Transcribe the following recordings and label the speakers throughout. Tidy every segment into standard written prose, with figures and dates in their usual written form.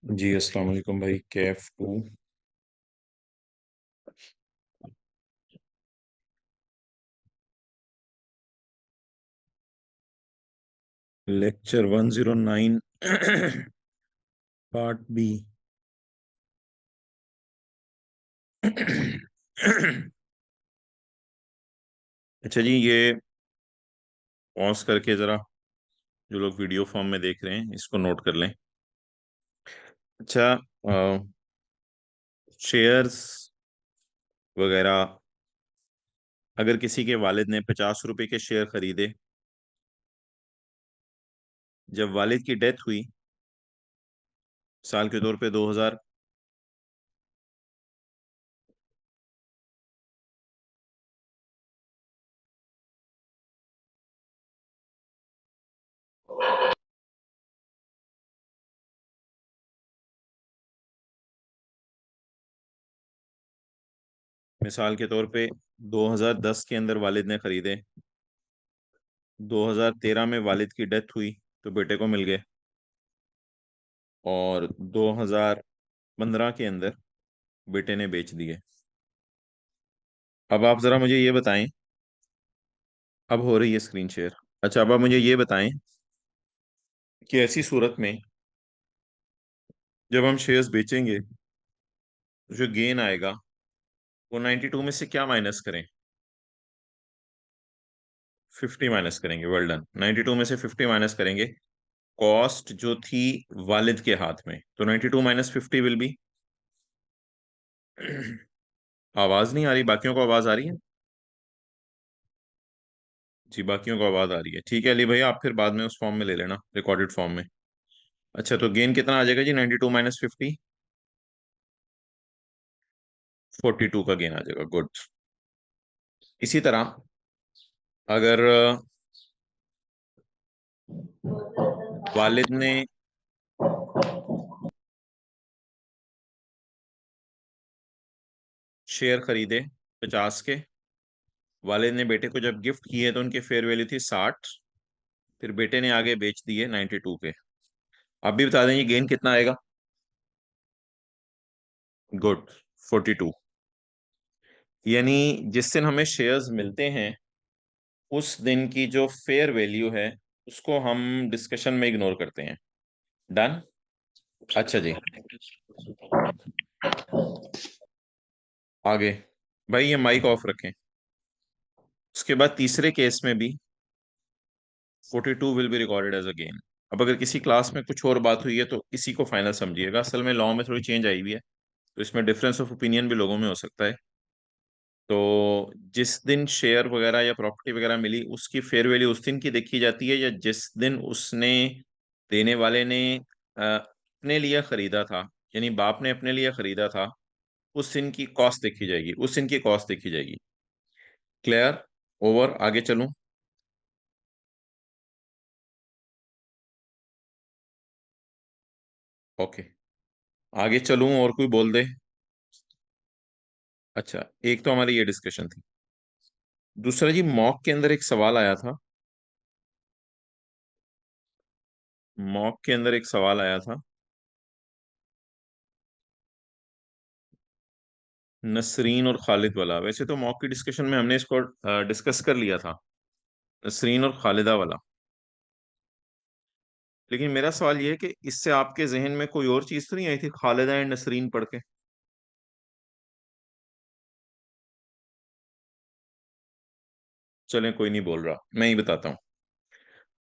Speaker 1: जी अस्सलाम वालेकुम भाई, CAF two lecture 109 part B. अच्छा जी, ये पॉज करके जरा जो लोग वीडियो फॉर्म में देख रहे हैं इसको नोट कर लें। अच्छा, शेयर्स वगैरह अगर किसी के वालिद ने 50 रुपए के शेयर खरीदे, जब वालिद की डेथ हुई, साल के तौर पे 2000, मिसाल के तौर पे 2010 के अंदर वालिद ने खरीदे, 2013 में वालिद की डेथ हुई तो बेटे को मिल गए, और 2015 के अंदर बेटे ने बेच दिए। अब आप जरा मुझे ये बताएं, अब हो रही है स्क्रीन शेयर। अच्छा, अब आप मुझे ये बताएं कि ऐसी सूरत में जब हम शेयर्स बेचेंगे तो जो गेन आएगा वो 92 में से क्या माइनस करें? 50 माइनस करेंगे। Well done. 92 में से 50 माइनस करेंगे। कॉस्ट जो थी वालिद के हाथ में, तो 92 माइनस 50 विल बी आवाज नहीं आ रही? बाकियों को आवाज आ रही है? जी, बाकियों को आवाज आ रही है। ठीक है अली भाई, आप फिर बाद में उस फॉर्म में ले लेना, रिकॉर्डेड फॉर्म में। अच्छा, तो गेन कितना आ जाएगा जी? 92 माइनस 50, 42 का गेन आ जाएगा। गुड। इसी तरह अगर वालिद ने शेयर खरीदे 50 के, वालिद ने बेटे को जब गिफ्ट किए तो उनकी फेयर वैल्यू थी 60, फिर बेटे ने आगे बेच दिए 92 के। आप भी बता दें ये गेन कितना आएगा? गुड, 42। यानी जिस दिन हमें शेयर्स मिलते हैं उस दिन की जो फेयर वैल्यू है उसको हम डिस्कशन में इग्नोर करते हैं। डन। अच्छा जी, आगे। भाई ये माइक ऑफ रखें। उसके बाद तीसरे केस में भी 42 will be recorded as a gain. अब अगर किसी क्लास में कुछ और बात हुई है तो इसी को फाइनल समझिएगा। असल में लॉ में थोड़ी चेंज आई हुई है, तो इसमें डिफरेंस ऑफ ओपिनियन भी लोगों में हो सकता है। तो जिस दिन शेयर वगैरह या प्रॉपर्टी वगैरह मिली उसकी फेयर वैल्यू उस दिन की देखी जाती है, या जिस दिन उसने, देने वाले ने अपने लिए खरीदा था, यानी बाप ने अपने लिए खरीदा था, उस दिन की कॉस्ट देखी जाएगी, उस दिन की कॉस्ट देखी जाएगी। क्लियर? ओवर। आगे चलूं? ओके, आगे चलूं और कोई बोल दे? अच्छा, एक तो हमारी ये डिस्कशन थी। दूसरा जी, मॉक के अंदर एक सवाल आया था। मॉक के अंदर एक सवाल आया था, नसरीन और खालिद वाला। वैसे तो मॉक की डिस्कशन में हमने इसको डिस्कस कर लिया था, नसरीन और खालिदा वाला। लेकिन मेरा सवाल ये है कि इससे आपके जहन में कोई और चीज तो नहीं आई थी खालिदा एंड नसरीन पढ़ के? चलें, कोई नहीं बोल रहा, मैं ही बताता हूँ।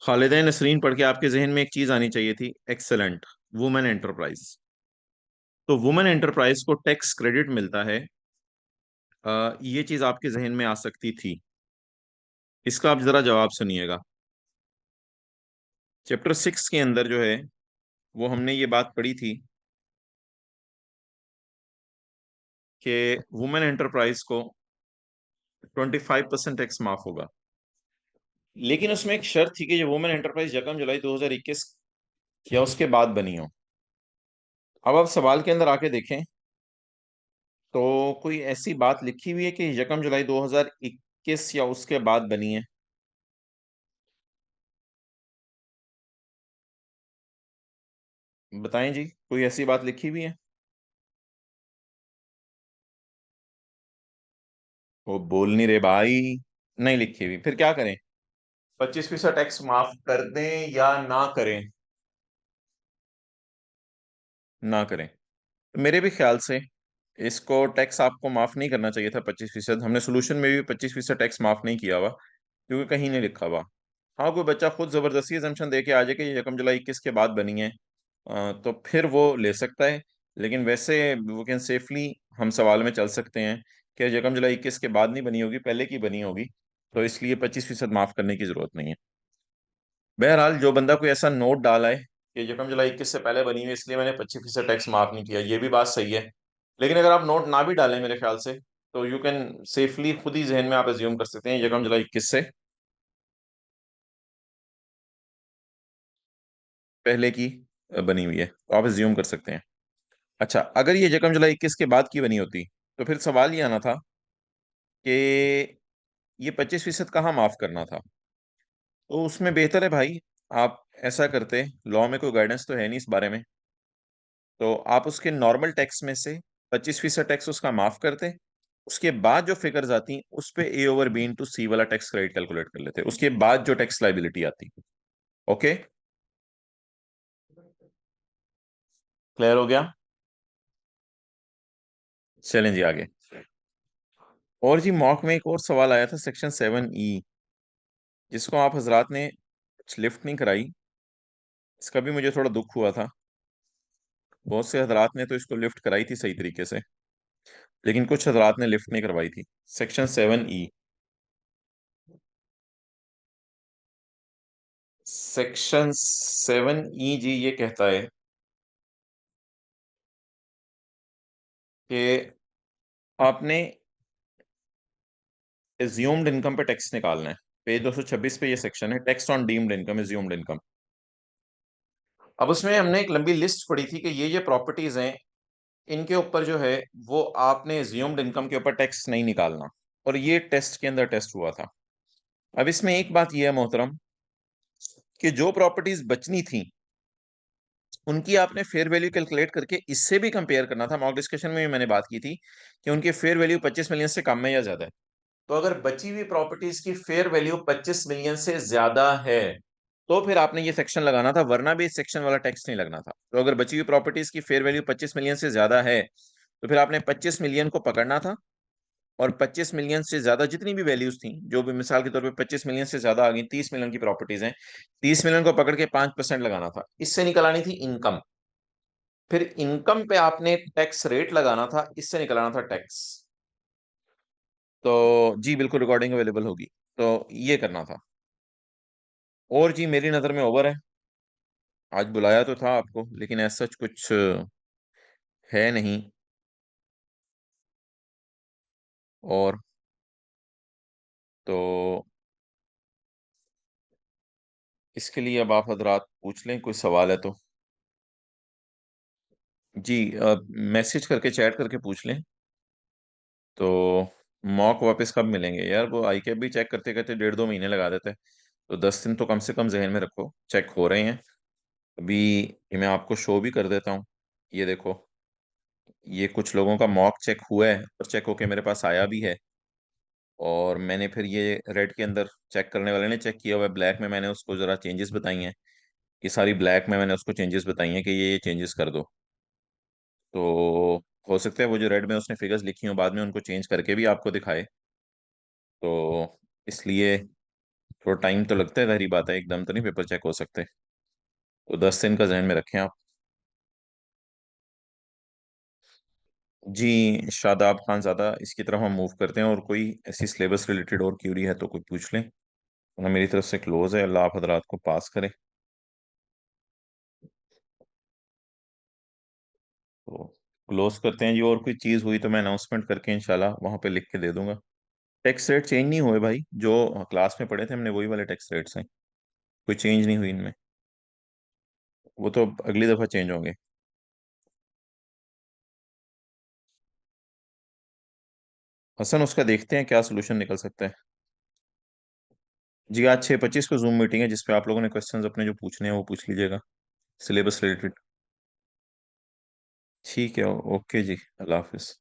Speaker 1: खालिदा नसरीन पढ़ के आपके जहन में एक चीज आनी चाहिए थी, एक्सेलेंट, वुमेन एंटरप्राइज। तो वुमेन एंटरप्राइज को टैक्स क्रेडिट मिलता है। ये चीज आपके जहन में आ सकती थी। इसका आप जरा जवाब सुनिएगा। चैप्टर 6 के अंदर जो है वो हमने ये बात पढ़ी थी कि वुमेन एंटरप्राइज को 25% टैक्स माफ होगा। लेकिन उसमें एक शर्त थी कि जो वुमेन एंटरप्राइज 1 जुलाई 2021 या उसके बाद बनी हो। अब आप सवाल के अंदर आके देखें तो कोई ऐसी बात लिखी हुई है कि 1 जुलाई 2021 या उसके बाद बनी है? बताएं जी, कोई ऐसी बात लिखी हुई है? वो बोल नहीं रहे भाई। नहीं लिखी हुई, फिर क्या करें? 25% टैक्स माफ कर दें या ना करें? ना करें। मेरे भी ख्याल से इसको टैक्स आपको माफ नहीं करना चाहिए था 25%। हमने सोल्यूशन में भी 25% टैक्स माफ नहीं किया हुआ, क्योंकि कहीं नहीं लिखा हुआ। हाँ, कोई बच्चा खुद जबरदस्ती एजम्पशन दे के आ जाए कि ये यकम जुलाई 21 के बाद बनी है, तो फिर वो ले सकता है। लेकिन वैसे वो कैन सेफली हम सवाल में चल सकते हैं कि यकम जुलाई 21 के बाद नहीं बनी होगी, पहले की बनी होगी, तो इसलिए 25% माफ करने की जरूरत नहीं है। बहरहाल, जो बंदा कोई ऐसा नोट डाला है कि यकम जुलाई 21 से पहले बनी हुई है, इसलिए मैंने 25% टैक्स माफ नहीं किया, ये भी बात सही है। लेकिन अगर आप नोट ना भी डालें मेरे ख्याल से, तो यू कैन सेफली खुद ही जहन में आप एज्यूम कर सकते हैं यकम जुलाई 21 से पहले की बनी हुई है, तो आप एज्यूम कर सकते हैं। अच्छा, अगर ये यकम जुलाई 21 के बाद की बनी होती, तो फिर सवाल ये आना था कि ये 25% कहाँ माफ करना था। तो उसमें बेहतर है भाई, आप ऐसा करते, लॉ में कोई गाइडेंस तो है नहीं इस बारे में, तो आप उसके नॉर्मल टैक्स में से 25% टैक्स उसका माफ करते। उसके बाद जो फिगर्स आती उस पे ए ओवर बी इंटू सी वाला टैक्स क्रेडिट कैलकुलेट कर लेते, उसके बाद जो टैक्स लाइबिलिटी आती। ओके, क्लियर हो गया? चलें जी आगे। और जी, मॉक में एक और सवाल आया था, सेक्शन 7E, जिसको आप हजरात ने लिफ्ट नहीं कराई। इसका भी मुझे थोड़ा दुख हुआ था। बहुत से हजरात ने तो इसको लिफ्ट कराई थी सही तरीके से, लेकिन कुछ हजरात ने लिफ्ट नहीं करवाई थी। Section 7E। सेक्शन 7E जी ये कहता है कि आपने एज्यूम्ड इनकम पे टैक्स निकालना है। पेज 226 पे ये सेक्शन है, tax on deemed income, assumed income. अब उसमें हमने एक लंबी लिस्ट पढ़ी थी कि ये प्रॉपर्टीज हैं, इनके ऊपर जो है वो आपने एज्यूम्ड इनकम के ऊपर टैक्स नहीं निकालना, और ये टेस्ट के अंदर टेस्ट हुआ था। अब इसमें एक बात यह है मोहतरम, कि जो प्रॉपर्टीज बचनी थी उनकी आपने फेयर वैल्यू कैलकुलेट करके इससे भी कंपेयर करना था। मॉक डिस्कशन में भी मैंने बात की थी कि उनकी फेयर वैल्यू 25 मिलियन से कम है या ज्यादा है। तो अगर बची हुई प्रॉपर्टीज की फेयर वैल्यू 25 मिलियन से ज्यादा है, तो फिर आपने ये सेक्शन लगाना था, वरना भी इस सेक्शन वाला टैक्स नहीं लगना था। तो अगर बची हुई प्रॉपर्टीज की फेयर वैल्यू 25 मिलियन से ज्यादा है, तो फिर आपने 25 मिलियन को पकड़ना था, और 25 मिलियन से ज्यादा जितनी भी वैल्यूज थी, जो भी मिसाल के तौर पे 25 मिलियन से ज्यादा आ गई, 30 मिलियन की प्रॉपर्टीज हैं, 30 मिलियन को पकड़ के 5% लगाना था, इससे निकलानी थी इनकम। फिर इनकम पे आपने टैक्स रेट लगाना था, इससे निकलाना था टैक्स। तो जी बिल्कुल, रिकॉर्डिंग अवेलेबल होगी। तो ये करना था। और जी, मेरी नज़र में ओवर है। आज बुलाया तो था आपको, लेकिन ऐसा सच कुछ है नहीं। और तो इसके लिए अब आप हजरात पूछ लें, कोई सवाल है तो। जी, मैसेज करके, चैट करके पूछ लें। तो मॉक वापस कब मिलेंगे यार? वो आई कैप भी चेक करते करते 1.5-2 महीने लगा देते हैं। तो 10 दिन तो कम से कम जहन में रखो, चेक हो रहे हैं। अभी ये मैं आपको शो भी कर देता हूँ। ये देखो, ये कुछ लोगों का मॉक चेक हुआ है और चेक होके मेरे पास आया भी है। और मैंने फिर ये रेड के अंदर, चेक करने वाले ने चेक किया हुआ है, ब्लैक में मैंने उसको ज़रा चेंजेस बताई हैं। ये सारी ब्लैक में मैंने उसको चेंजेस बताई हैं कि ये चेंजेस कर दो। तो हो सकता है वो जो रेड में उसने फिगर्स लिखी हो, बाद में उनको चेंज करके भी आपको दिखाए। तो इसलिए थोड़ा टाइम तो लगता है, जाहिर बात है, एकदम तो नहीं पेपर चेक हो सकते। तो 10 दिन का जहन में रखें आप। जी, शादाब खान ज़्यादा, इसकी तरफ हम मूव करते हैं। और कोई ऐसी सिलेबस रिलेटेड और क्यूरी है तो कोई पूछ लें, वरना मेरी तरफ से क्लोज है। अल्लाह आप हजरात को पास करे। तो क्लोज करते हैं जी। और कोई चीज़ हुई तो मैं अनाउंसमेंट करके इंशाल्लाह वहाँ पे लिख के दे दूंगा। टैक्स रेट चेंज नहीं हुए भाई, जो क्लास में पढ़े थे हमने वही वाले टैक्स रेट्स हैं, कोई चेंज नहीं हुई इनमें। वो तो अगली दफ़ा चेंज होंगे। हसन, उसका देखते हैं क्या सोल्यूशन निकल सकता है। जी, आज 6:25 को जूम मीटिंग है, जिसपे आप लोगों ने क्वेश्चंस अपने जो पूछने हैं वो पूछ लीजिएगा, सिलेबस रिलेटेड। ठीक है, ओके जी, अल्लाह हाफिज।